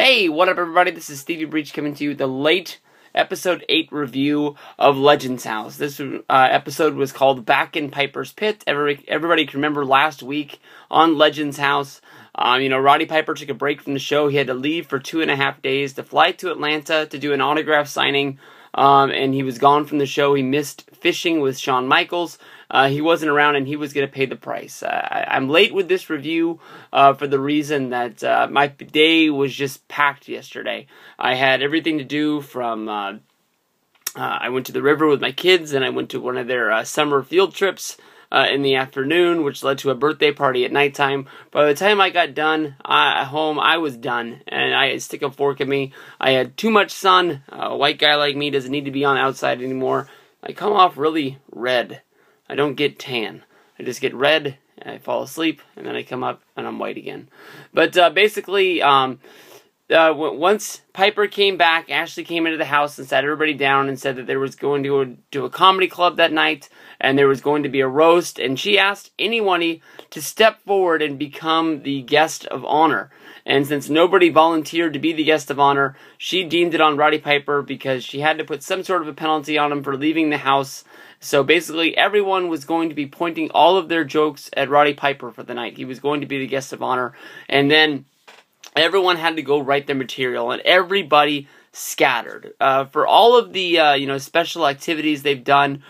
Hey, what up everybody? This is Stevie Breach coming to you with the late episode 8 review of Legends House. This episode was called Back in Piper's Pit. Everybody can remember last week on Legends House, Roddy Piper took a break from the show. He had to leave for 2.5 days to fly to Atlanta to do an autograph signing, and he was gone from the show. He missed fishing with Shawn Michaels. He wasn't around, and he was going to pay the price. I'm late with this review for the reason that my day was just packed yesterday. I had everything to do from... I went to the river with my kids, and I went to one of their summer field trips in the afternoon, which led to a birthday party at nighttime. By the time I got done at home, I was done, and I had stick a fork in me. I had too much sun. A white guy like me doesn't need to be on outside anymore. I come off really red. I don't get tan. I just get red, and I fall asleep, and then I come up, and I'm white again. But basically, once Piper came back, Ashley came into the house and sat everybody down and said that there was going to do a comedy club that night, and there was going to be a roast, and she asked anyone to step forward and become the guest of honor. And since nobody volunteered to be the guest of honor, she deemed it on Roddy Piper because she had to put some sort of a penalty on him for leaving the house. So basically, everyone was going to be pointing all of their jokes at Roddy Piper for the night. He was going to be the guest of honor. And then everyone had to go write their material, and everybody scattered. For all of the special activities they've done,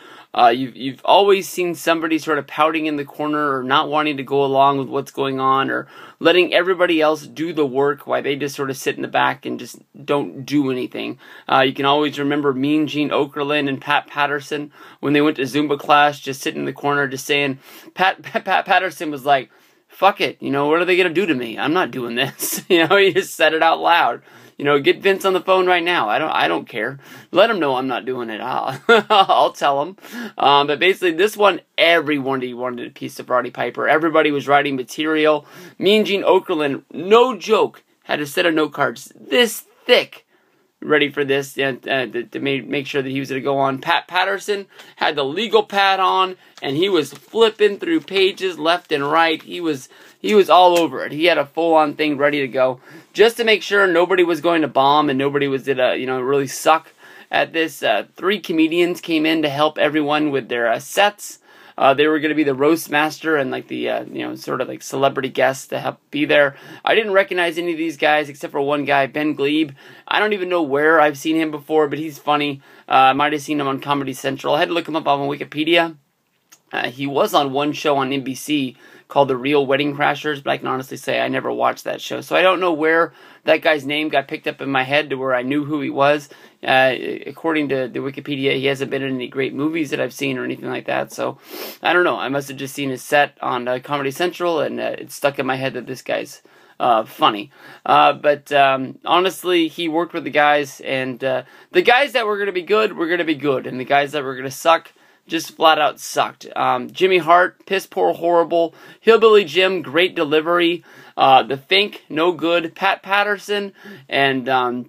you've always seen somebody sort of pouting in the corner or not wanting to go along with what's going on, or letting everybody else do the work while they just sort of sit in the back and just don't do anything. You can always remember Mean Gene Okerlund and Pat Patterson when they went to Zumba class, just sitting in the corner just saying, Pat Patterson was like, fuck it, what are they going to do to me? I'm not doing this. He just said it out loud. Get Vince on the phone right now. I don't care. Let him know I'm not doing it. I'll tell him. But basically, this one, everybody wanted a piece of Roddy Piper. Everybody was writing material. Mean Gene Okerlund, no joke, had a set of note cards this thick, ready for this, to make sure that he was going to go on. Pat Patterson had the legal pad on, and he was flipping through pages left and right. He was all over it. He had a full-on thing ready to go, just to make sure nobody was going to bomb and nobody was going to, really suck at this. 3 comedians came in to help everyone with their sets. They were going to be the roast master and like the sort of like celebrity guests to help be there. I didn't recognize any of these guys except for one guy, Ben Glebe. I don't even know where I've seen him before, but he's funny. I might have seen him on Comedy Central. I had to look him up on Wikipedia. He was on one show on NBC called The Real Wedding Crashers, but I can honestly say I never watched that show. So I don't know where that guy's name got picked up in my head to where I knew who he was. According to the Wikipedia, he hasn't been in any great movies that I've seen or anything like that. So I don't know. I must have just seen his set on Comedy Central, and it stuck in my head that this guy's funny. But honestly, he worked with the guys, and the guys that were going to be good were going to be good, and the guys that were going to suck just flat out sucked. Jimmy Hart, piss poor horrible. Hillbilly Jim, great delivery. The Fink, no good. Pat Patterson and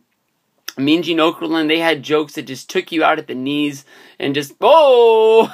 Mean Gene Okerlund, they had jokes that just took you out at the knees and just, oh!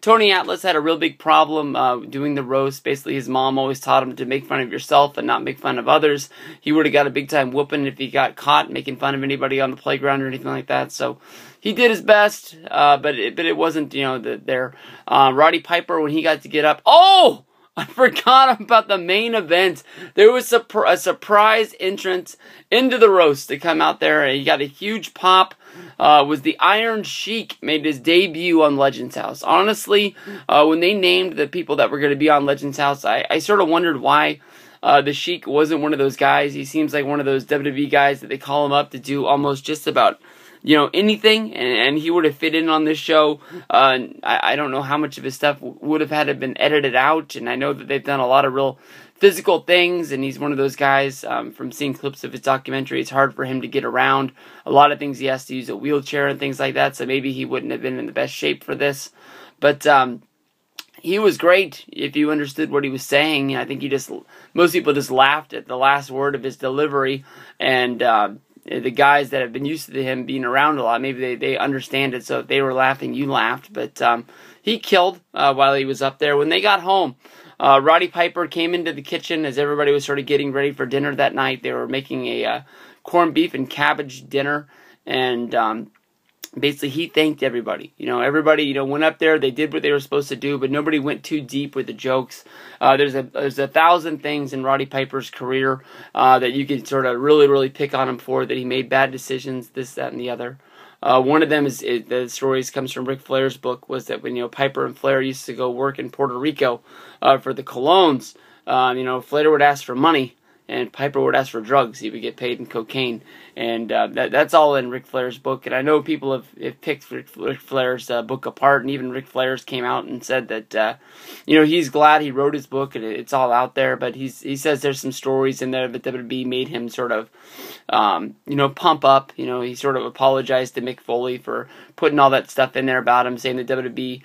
Tony Atlas had a real big problem doing the roast. Basically, his mom always taught him to make fun of yourself and not make fun of others. He would have got a big time whooping if he got caught making fun of anybody on the playground or anything like that. So he did his best, but it wasn't, there. Roddy Piper, when he got to get up, oh! I forgot about the main event. There was a surprise entrance into the roast to come out there, and he got a huge pop. Was the Iron Sheik made his debut on Legends House. Honestly, when they named the people that were going to be on Legends House, I sort of wondered why the Sheik wasn't one of those guys. He seems like one of those WWE guys that they call him up to do almost just about anything, and he would have fit in on this show. I don't know how much of his stuff would have had to been edited out, and I know that they've done a lot of real physical things, and he's one of those guys, from seeing clips of his documentary, it's hard for him to get around. A lot of things he has to use a wheelchair and things like that, so maybe he wouldn't have been in the best shape for this. But he was great if you understood what he was saying. I think most people just laughed at the last word of his delivery, and the guys that have been used to him being around a lot, maybe they understand it, so if they were laughing, you laughed. But he killed while he was up there. When they got home, Roddy Piper came into the kitchen as everybody was sort of getting ready for dinner that night. They were making a corned beef and cabbage dinner, and basically he thanked everybody. Everybody went up there. They did what they were supposed to do, but nobody went too deep with the jokes. There's a thousand things in Roddy Piper's career that you can sort of really pick on him for, that he made bad decisions, this, that, and the other. One of them is the stories comes from Ric Flair's book, was that when Piper and Flair used to go work in Puerto Rico for the Colognes, Flair would ask for money and Piper would ask for drugs. He would get paid in cocaine, and that's all in Ric Flair's book. And I know people have picked Ric Flair's book apart, and even Ric Flair's came out and said that he's glad he wrote his book and it's all out there. But he says there's some stories in there that WWE made him sort of pump up. He sort of apologized to Mick Foley for putting all that stuff in there about him, saying that WWE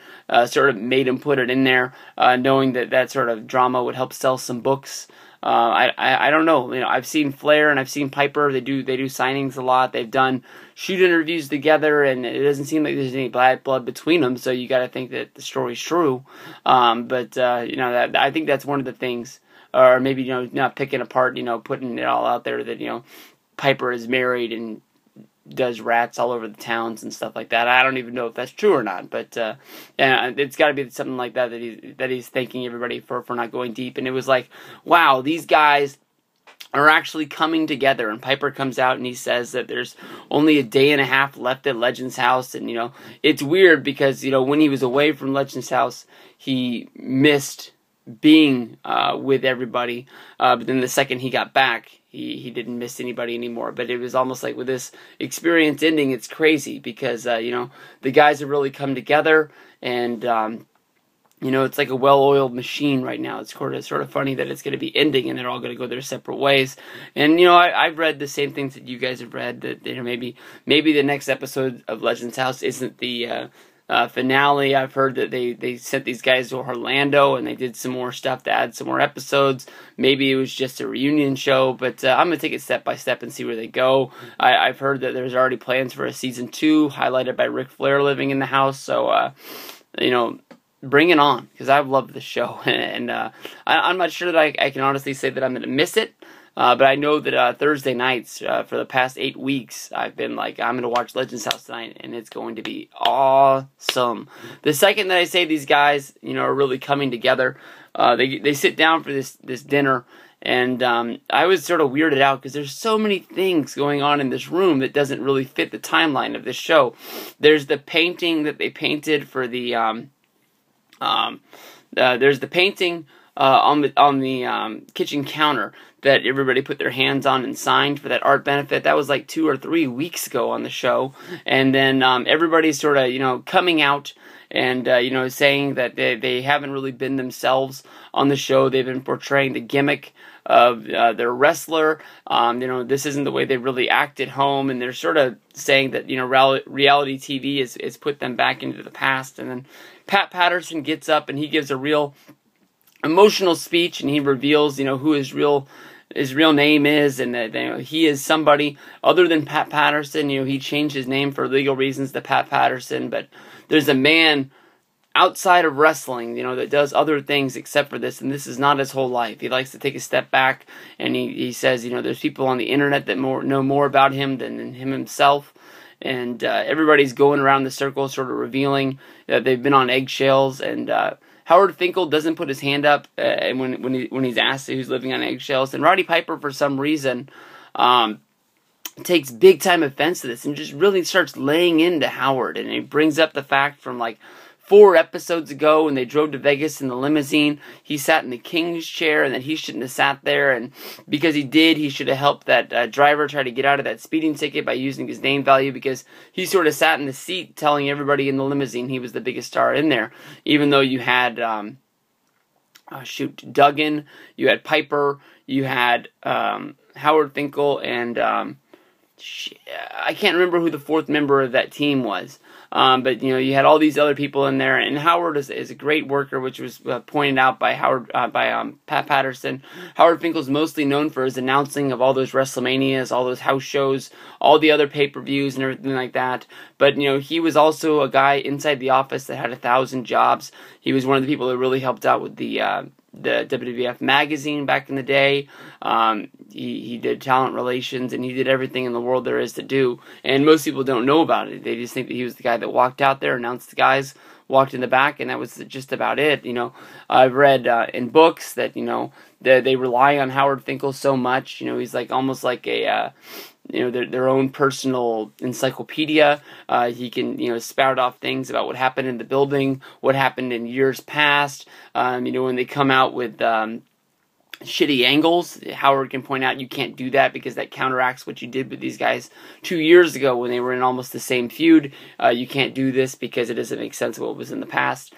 sort of made him put it in there, knowing that sort of drama would help sell some books. I don't know. I've seen Flair and I've seen Piper. They do signings a lot. They've done shoot interviews together, and it doesn't seem like there's any bad blood between them. So you got to think that the story's true. But I think that's one of the things, or maybe not picking apart, putting it all out there that Piper is married and does rats all over the towns and stuff like that. I don't even know if that's true or not, but it's got to be something like that he's thanking everybody for not going deep. And it was like, wow, these guys are actually coming together. And Piper comes out and he says that there's only a day and a half left at Legends House, and it's weird because when he was away from Legends House, he missed being with everybody, but then the second he got back, he didn't miss anybody anymore. But it was almost like with this experience ending, it's crazy because the guys have really come together, and it's like a well-oiled machine right now. It's sort of funny that it's going to be ending and they're all going to go their separate ways. And I've read the same things that you guys have read, that maybe the next episode of Legends House isn't the finale. I've heard that they sent these guys to Orlando and they did some more stuff to add some more episodes. Maybe it was just a reunion show, but I'm going to take it step by step and see where they go. I've heard that there's already plans for a season 2, highlighted by Ric Flair living in the house, so bring it on, because I've loved the show, and I'm not sure that I can honestly say that I'm going to miss it. But I know that Thursday nights for the past 8 weeks, I've been like, I'm going to watch Legends House tonight, and it's going to be awesome. The second that I say these guys, are really coming together, they sit down for this dinner, and I was sort of weirded out because there's so many things going on in this room that doesn't really fit the timeline of this show. There's the painting that they painted for the there's the painting on the kitchen counter that everybody put their hands on and signed for that art benefit. That was like 2 or 3 weeks ago on the show. And then everybody's sort of, coming out and, saying that they haven't really been themselves on the show. They've been portraying the gimmick of their wrestler. This isn't the way they really act at home. And they're sort of saying that, reality TV has put them back into the past. And then Pat Patterson gets up and he gives a real emotional speech, and he reveals, who his real name is, and that he is somebody other than Pat Patterson. He changed his name for legal reasons to Pat Patterson, but there's a man outside of wrestling, that does other things except for this, and this is not his whole life. He likes to take a step back, and he says, there's people on the internet that know more about him than him himself. And everybody's going around the circle, sort of revealing that they've been on eggshells. And Howard Finkel doesn't put his hand up when he's asked who's living on eggshells. And Roddy Piper, for some reason, takes big time offense to this and just really starts laying into Howard. And he brings up the fact from like 4 episodes ago when they drove to Vegas in the limousine, he sat in the king's chair and that he shouldn't have sat there, and because he did, he should have helped that driver try to get out of that speeding ticket by using his name value, because he sort of sat in the seat telling everybody in the limousine he was the biggest star in there, even though you had Duggan, you had Piper, you had Howard Finkel, and I can't remember who the 4th member of that team was. But you had all these other people in there, and Howard is a great worker, which was pointed out by Pat Patterson. Howard Finkel's mostly known for his announcing of all those WrestleManias, all those house shows, all the other pay-per-views and everything like that. But he was also a guy inside the office that had 1,000 jobs. He was one of the people that really helped out with the the WWF magazine back in the day. He did talent relations, and he did everything in the world there is to do. And most people don't know about it. They just think that he was the guy that walked out there, announced the guys, walked in the back, and that was just about it. I've read in books that they rely on Howard Finkel so much. He's like almost like a their own personal encyclopedia. He can spout off things about what happened in the building, what happened in years past. When they come out with shitty angles, Howard can point out you can't do that because that counteracts what you did with these guys 2 years ago when they were in almost the same feud. You can't do this because it doesn't make sense of what was in the past.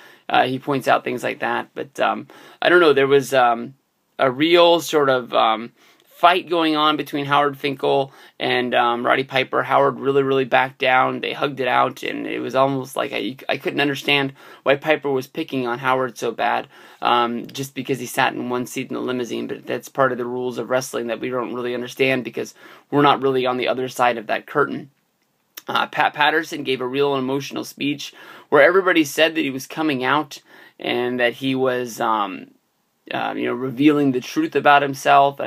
He points out things like that, but I don't know. There was a real sort of fight going on between Howard Finkel and Roddy Piper. Howard really backed down. They hugged it out, and it was almost like I couldn't understand why Piper was picking on Howard so bad, just because he sat in one seat in the limousine. But that's part of the rules of wrestling that we don't really understand because we're not really on the other side of that curtain. Pat Patterson gave a real emotional speech where everybody said that he was coming out and that he was revealing the truth about himself.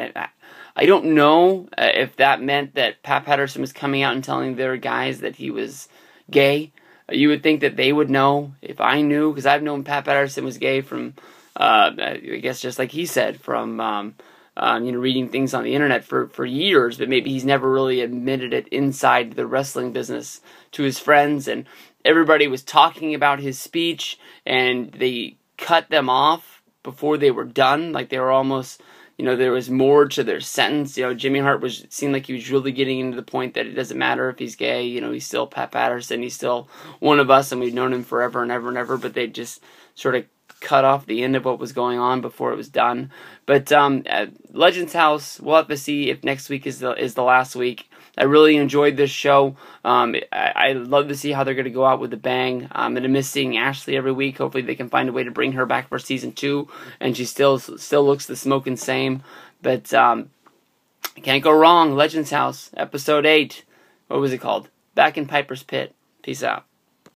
I don't know if that meant that Pat Patterson was coming out and telling their guys that he was gay. You would think that they would know if I knew, because I've known Pat Patterson was gay from, I guess just like he said, from reading things on the internet for years, but maybe he's never really admitted it inside the wrestling business to his friends. And everybody was talking about his speech, and they cut them off before they were done, like they were almost... there was more to their sentence. Jimmy Hart seemed like he was really getting into the point that it doesn't matter if he's gay. He's still Pat Patterson. He's still one of us, and we've known him forever and ever and ever. But they just sort of cut off the end of what was going on before it was done. But at Legends House, we'll have to see if next week is the last week. I really enjoyed this show. I love to see how they're going to go out with a bang. I'm going to miss seeing Ashley every week. Hopefully they can find a way to bring her back for season 2, and she still looks the smoking same. But can't go wrong. Legends House, episode 8. What was it called? Back in Piper's Pit. Peace out.